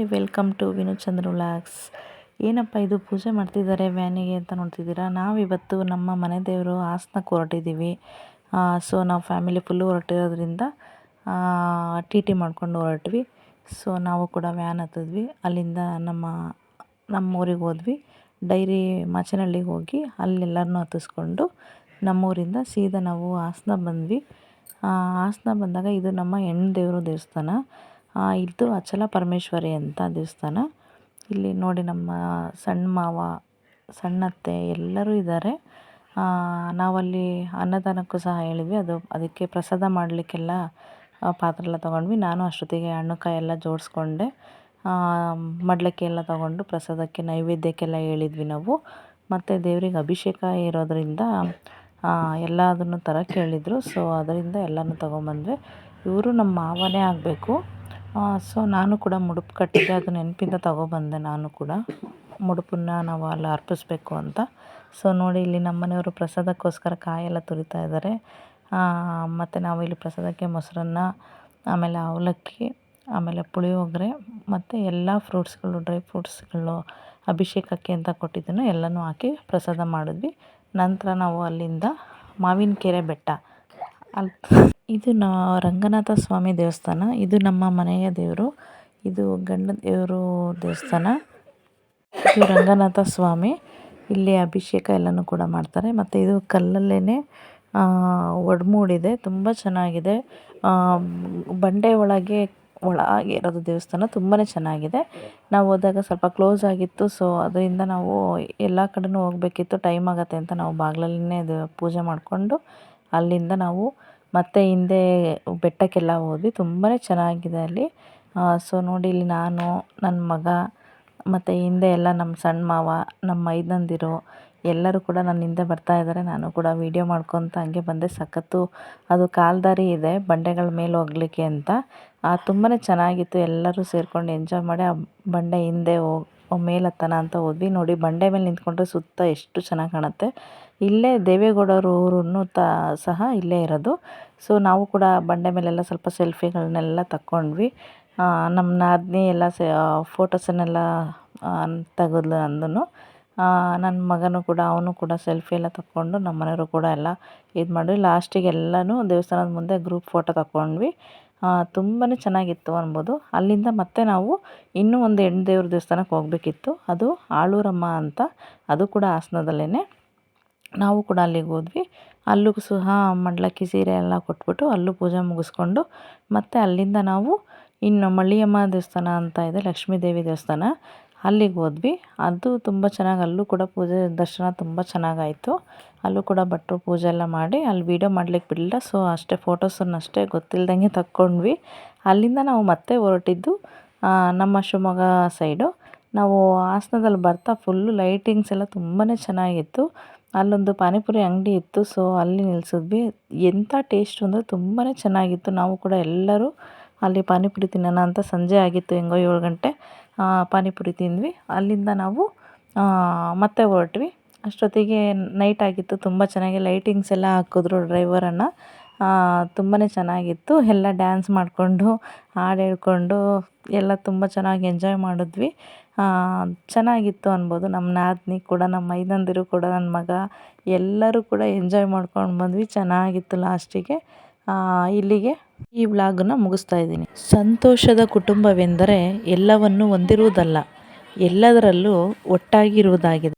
Hi, welcome to Vinuchandra vlogs. ಏನಪ್ಪ ಇದು ಪೂಜೆ ಮಾಡ್ತಿದ್ದಾರೆ ವ್ಯಾನಿಗೆ ಅಂತ ನೋಡ್ತಿದ್ದೀರಾ. ನಾವಿವತ್ತು ನಮ್ಮ ಮನೆ ದೇವರು ಹಾಸನಕ್ಕೆ ಹೊರಟಿದ್ದೀವಿ. ಸೊ ನಾವು ಫ್ಯಾಮಿಲಿ ಫುಲ್ಲು ಹೊರಟಿರೋದ್ರಿಂದ ಟಿ ಮಾಡ್ಕೊಂಡು ಹೊರಟ್ವಿ. ಸೊ ನಾವು ಕೂಡ ವ್ಯಾನ್ ಹತ್ತಿದ್ವಿ. ಅಲ್ಲಿಂದ ನಮ್ಮೂರಿಗೆ ಹೋದ್ವಿ. ಡೈರಿ ಮಾಚನಹಳ್ಳಿಗೆ ಹೋಗಿ ಅಲ್ಲೆಲ್ಲರನ್ನೂ ಹತ್ತಿಸ್ಕೊಂಡು ನಮ್ಮೂರಿಂದ ಸೀದಾ ನಾವು ಹಾಸನ ಬಂದ್ವಿ. ಹಾಸನ ಬಂದಾಗ ಇದು ನಮ್ಮ ಹೆಣ್ಣು ದೇವರು ದೇವಸ್ಥಾನ. ಇದು ಅಚಲ ಪರಮೇಶ್ವರಿ ಅಂತ ದೇವಸ್ಥಾನ. ಇಲ್ಲಿ ನೋಡಿ ನಮ್ಮ ಸಣ್ಣ ಮಾವ, ಸಣ್ಣತ್ತೆ ಎಲ್ಲರೂ ಇದ್ದಾರೆ. ನಾವಲ್ಲಿ ಅನ್ನದಾನಕ್ಕೂ ಸಹ ಹೇಳಿದ್ವಿ. ಅದಕ್ಕೆ ಪ್ರಸಾದ ಮಾಡಲಿಕ್ಕೆಲ್ಲ ಪಾತ್ರೆ ಎಲ್ಲ ತೊಗೊಂಡ್ವಿ. ನಾನು ಅಷ್ಟೊತ್ತಿಗೆ ಹಣ್ಣುಕಾಯಿ ಎಲ್ಲ ಜೋಡಿಸ್ಕೊಂಡೆ. ಮಡಲಕ್ಕಿ ಎಲ್ಲ ತೊಗೊಂಡು ಪ್ರಸಾದಕ್ಕೆ ನೈವೇದ್ಯಕ್ಕೆಲ್ಲ ಹೇಳಿದ್ವಿ ನಾವು. ಮತ್ತು ದೇವ್ರಿಗೆ ಅಭಿಷೇಕ ಇರೋದರಿಂದ ಎಲ್ಲದನ್ನು ತರಕ್ಕೆ ಹೇಳಿದರು. ಸೊ ಅದರಿಂದ ಎಲ್ಲನೂ ತೊಗೊಂಬಂದ್ವಿ. ಇವರು ನಮ್ಮ ಮಾವನೇ ಆಗಬೇಕು. ಸೊ ನಾನು ಕೂಡ ಮುಡುಪು ಕಟ್ಟಿದ್ದೆ, ಅದು ನೆನಪಿಂದ ತೊಗೊಬಂದೆ. ನಾನು ಕೂಡ ಮುಡುಪನ್ನು ನಾವು ಅಲ್ಲಿ ಅರ್ಪಿಸ್ಬೇಕು ಅಂತ. ಸೊ ನೋಡಿ, ಇಲ್ಲಿ ನಮ್ಮ ಮನೆಯವರು ಪ್ರಸಾದಕ್ಕೋಸ್ಕರ ಕಾಯೆಲ್ಲ ತುರಿತಾ ಇದ್ದಾರೆ. ಮತ್ತು ನಾವು ಇಲ್ಲಿ ಪ್ರಸಾದಕ್ಕೆ ಮೊಸರನ್ನ, ಆಮೇಲೆ ಅವಲಕ್ಕಿ, ಆಮೇಲೆ ಪುಳಿಯೋಗರೆ ಮತ್ತು ಎಲ್ಲ ಫ್ರೂಟ್ಸ್ಗಳು, ಡ್ರೈ ಫ್ರೂಟ್ಸ್ಗಳು ಅಭಿಷೇಕಕ್ಕೆ ಅಂತ ಕೊಟ್ಟಿದ್ದನ್ನು ಎಲ್ಲನೂ ಹಾಕಿ ಪ್ರಸಾದ ಮಾಡಿದ್ವಿ. ನಂತರ ನಾವು ಅಲ್ಲಿಂದ ಮಾವಿನಕೆರೆ ಬೆಟ್ಟ, ಇದು ರಂಗನಾಥ ಸ್ವಾಮಿ ದೇವಸ್ಥಾನ. ಇದು ನಮ್ಮ ಮನೆಯ ದೇವರು. ಇದು ಗಂಡ ದೇವರು ದೇವಸ್ಥಾನ. ಇದು ರಂಗನಾಥ ಸ್ವಾಮಿ. ಇಲ್ಲಿ ಅಭಿಷೇಕ ಎಲ್ಲನೂ ಕೂಡ ಮಾಡ್ತಾರೆ. ಮತ್ತು ಇದು ಕಲ್ಲಲ್ಲೇ ಒಡಮೂಡಿದೆ, ತುಂಬ ಚೆನ್ನಾಗಿದೆ. ಬಂಡೆ ಒಳಗೆ ಇರೋದು ದೇವಸ್ಥಾನ, ತುಂಬಾ ಚೆನ್ನಾಗಿದೆ. ನಾವು ಹೋದಾಗ ಸ್ವಲ್ಪ ಕ್ಲೋಸ್ ಆಗಿತ್ತು. ಸೊ ಅದರಿಂದ ನಾವು ಎಲ್ಲ ಕಡೆನೂ ಹೋಗಬೇಕಿತ್ತು, ಟೈಮ್ ಆಗುತ್ತೆ ಅಂತ ನಾವು ಬಾಗಿಲಲ್ಲೇ ಪೂಜೆ ಮಾಡಿಕೊಂಡು ಅಲ್ಲಿಂದ ನಾವು ಮತ್ತೆ ಹಿಂದೆ ಬೆಟ್ಟಕ್ಕೆಲ್ಲ ಹೋದ್ವಿ. ತುಂಬಾ ಚೆನ್ನಾಗಿದೆ ಅಲ್ಲಿ. ಸೊ ನೋಡಿ, ಇಲ್ಲಿ ನಾನು, ನನ್ನ ಮಗ ಮತ್ತು ಹಿಂದೆ ಎಲ್ಲ ನಮ್ಮ ಸಣ್ಣ ಮಾವ, ನಮ್ಮ ಮೈದಂದಿರು ಎಲ್ಲರೂ ಕೂಡ ನನ್ನ ಹಿಂದೆ ಬರ್ತಾ ಇದ್ದಾರೆ. ನಾನು ಕೂಡ ವೀಡಿಯೋ ಮಾಡ್ಕೊತ ಹಂಗೆ ಬಂದೆ. ಸಖತ್ತು ಅದು ಕಾಲ್ದಾರಿ ಇದೆ ಬಂಡೆಗಳ ಮೇಲೆ ಹೋಗಲಿಕ್ಕೆ ಅಂತ. ತುಂಬಾ ಚೆನ್ನಾಗಿತ್ತು. ಎಲ್ಲರೂ ಸೇರ್ಕೊಂಡು ಎಂಜಾಯ್ ಮಾಡಿ ಆ ಬಂಡೆ ಹಿಂದೆ ಮೇಲೆ ಹತ್ತೋಣ ಅಂತ ಹೋದ್ವಿ. ನೋಡಿ, ಬಂಡೆ ಮೇಲೆ ನಿಂತ್ಕೊಂಡ್ರೆ ಸುತ್ತ ಎಷ್ಟು ಚೆನ್ನಾಗಿ ಕಾಣುತ್ತೆ. ಇಲ್ಲೇ ದೇವೇಗೌಡರ ಊರನ್ನು ಸಹ ಇಲ್ಲೇ ಇರೋದು. ಸೊ ನಾವು ಕೂಡ ಬಂಡೆ ಮೇಲೆಲ್ಲ ಸ್ವಲ್ಪ ಸೆಲ್ಫಿಗಳನ್ನೆಲ್ಲ ತಕ್ಕೊಂಡ್ವಿ. ನಮ್ಮ ನಾದಿನಿ ಎಲ್ಲ ಫೋಟೋಸನ್ನೆಲ್ಲ ತೆಗೆದ್ಲು ನಂದೂ. ನನ್ನ ಮಗನೂ ಕೂಡ, ಅವನು ಕೂಡ ಸೆಲ್ಫಿ ಎಲ್ಲ ತಕ್ಕೊಂಡು ನಮ್ಮ ಮನೆಯವರು ಕೂಡ ಎಲ್ಲ ಇದು ಮಾಡಿದ್ವಿ. ಲಾಸ್ಟಿಗೆ ಎಲ್ಲನೂ ದೇವಸ್ಥಾನದ ಮುಂದೆ ಗ್ರೂಪ್ ಫೋಟೋ ತಕ್ಕೊಂಡ್ವಿ. ತುಂಬಾ ಚೆನ್ನಾಗಿತ್ತು ಅನ್ಬೋದು. ಅಲ್ಲಿಂದ ಮತ್ತೆ ನಾವು ಇನ್ನೂ ಒಂದು ಹೆಣ್ಣು ದೇವ್ರ ದೇವಸ್ಥಾನಕ್ಕೆ ಹೋಗಬೇಕಿತ್ತು. ಅದು ಆಳೂರಮ್ಮ ಅಂತ, ಅದು ಕೂಡ ಹಾಸನದಲ್ಲೇ. ನಾವು ಕೂಡ ಅಲ್ಲಿಗೆ ಹೋದ್ವಿ. ಅಲ್ಲೂ ಸಹ ಮಡಲಕ್ಕಿ ಸೀರೆ ಎಲ್ಲ ಕೊಟ್ಬಿಟ್ಟು ಅಲ್ಲೂ ಪೂಜೆ ಮುಗಿಸ್ಕೊಂಡು ಮತ್ತು ಅಲ್ಲಿಂದ ನಾವು ಇನ್ನು ಮಳ್ಳಿಯಮ್ಮ ದೇವಸ್ಥಾನ ಅಂತ ಇದೆ, ಲಕ್ಷ್ಮೀ ದೇವಿ ದೇವಸ್ಥಾನ, ಅಲ್ಲಿಗೆ ಹೋದ್ವಿ. ಅದು ತುಂಬ ಚೆನ್ನಾಗಿ, ಅಲ್ಲೂ ಕೂಡ ಪೂಜೆ ದರ್ಶನ ತುಂಬ ಚೆನ್ನಾಗಾಯಿತು. ಅಲ್ಲೂ ಕೂಡ ಭಟ್ರು ಪೂಜೆ ಎಲ್ಲ ಮಾಡಿ ಅಲ್ಲಿ ವೀಡಿಯೋ ಮಾಡ್ಲಿಕ್ಕೆ ಬಿಡಲಿಲ್ಲ. ಸೊ ಅಷ್ಟೇ ಫೋಟೋಸನ್ನಷ್ಟೇ ಗೊತ್ತಿಲ್ದಂಗೆ ತಕ್ಕೊಂಡ್ವಿ. ಅಲ್ಲಿಂದ ನಾವು ಮತ್ತೆ ಹೊರಟಿದ್ದು ನಮ್ಮ ಶಿವಮೊಗ್ಗ ಸೈಡು. ನಾವು ಹಾಸನದಲ್ಲಿ ಬರ್ತಾ ಫುಲ್ಲು ಲೈಟಿಂಗ್ಸ್ ಎಲ್ಲ ತುಂಬಾ ಚೆನ್ನಾಗಿತ್ತು. ಅಲ್ಲೊಂದು ಪಾನಿಪುರಿ ಅಂಗಡಿ ಇತ್ತು. ಸೊ ಅಲ್ಲಿ ನಿಲ್ಲಿಸಿದ್ವಿ. ಎಂಥ ಟೇಸ್ಟು ಅಂದರೆ ತುಂಬಾ ಚೆನ್ನಾಗಿತ್ತು. ನಾವು ಕೂಡ ಎಲ್ಲರೂ ಅಲ್ಲಿ ಪಾನಿಪುರಿ ತಿನ್ನೋಣ ಅಂತ, ಸಂಜೆ ಆಗಿತ್ತು ಹೆಂಗೋ 7 ಗಂಟೆ, ಪಾನಿಪುರಿ ತಿಂದ್ವಿ. ಅಲ್ಲಿಂದ ನಾವು ಮತ್ತೆ ಹೊರಟ್ವಿ. ಅಷ್ಟೊತ್ತಿಗೆ ನೈಟ್ ಆಗಿತ್ತು. ತುಂಬ ಚೆನ್ನಾಗಿ ಲೈಟಿಂಗ್ಸ್ ಎಲ್ಲ ಹಾಕಿದ್ರು ಡ್ರೈವರನ್ನು. ತುಂಬಾ ಚೆನ್ನಾಗಿತ್ತು. ಎಲ್ಲ ಡ್ಯಾನ್ಸ್ ಮಾಡಿಕೊಂಡು, ಹಾಡು ಹೇಳ್ಕೊಂಡು ಎಲ್ಲ ತುಂಬ ಚೆನ್ನಾಗಿ ಎಂಜಾಯ್ ಮಾಡಿದ್ವಿ. ಚೆನ್ನಾಗಿತ್ತು ಅನ್ಬೋದು. ನಮ್ಮ ನಾದಿನಿ ಕೂಡ, ನಮ್ಮ ಮೈದಂದಿರು ಕೂಡ, ನನ್ನ ಮಗ ಎಲ್ಲರೂ ಕೂಡ ಎಂಜಾಯ್ ಮಾಡ್ಕೊಂಡು ಬಂದ್ವಿ. ಚೆನ್ನಾಗಿತ್ತು. ಲಾಸ್ಟಿಗೆ ಇಲ್ಲಿಗೆ ಈ ವ್ಲಾಗನ್ನು ಮುಗಿಸ್ತಾ ಇದ್ದೀನಿ. ಸಂತೋಷದ ಕುಟುಂಬವೆಂದರೆ ಎಲ್ಲವನ್ನು ಹೊಂದಿರುವುದಲ್ಲ, ಎಲ್ಲದರಲ್ಲೂ ಒಟ್ಟಾಗಿರುವುದಾಗಿದೆ.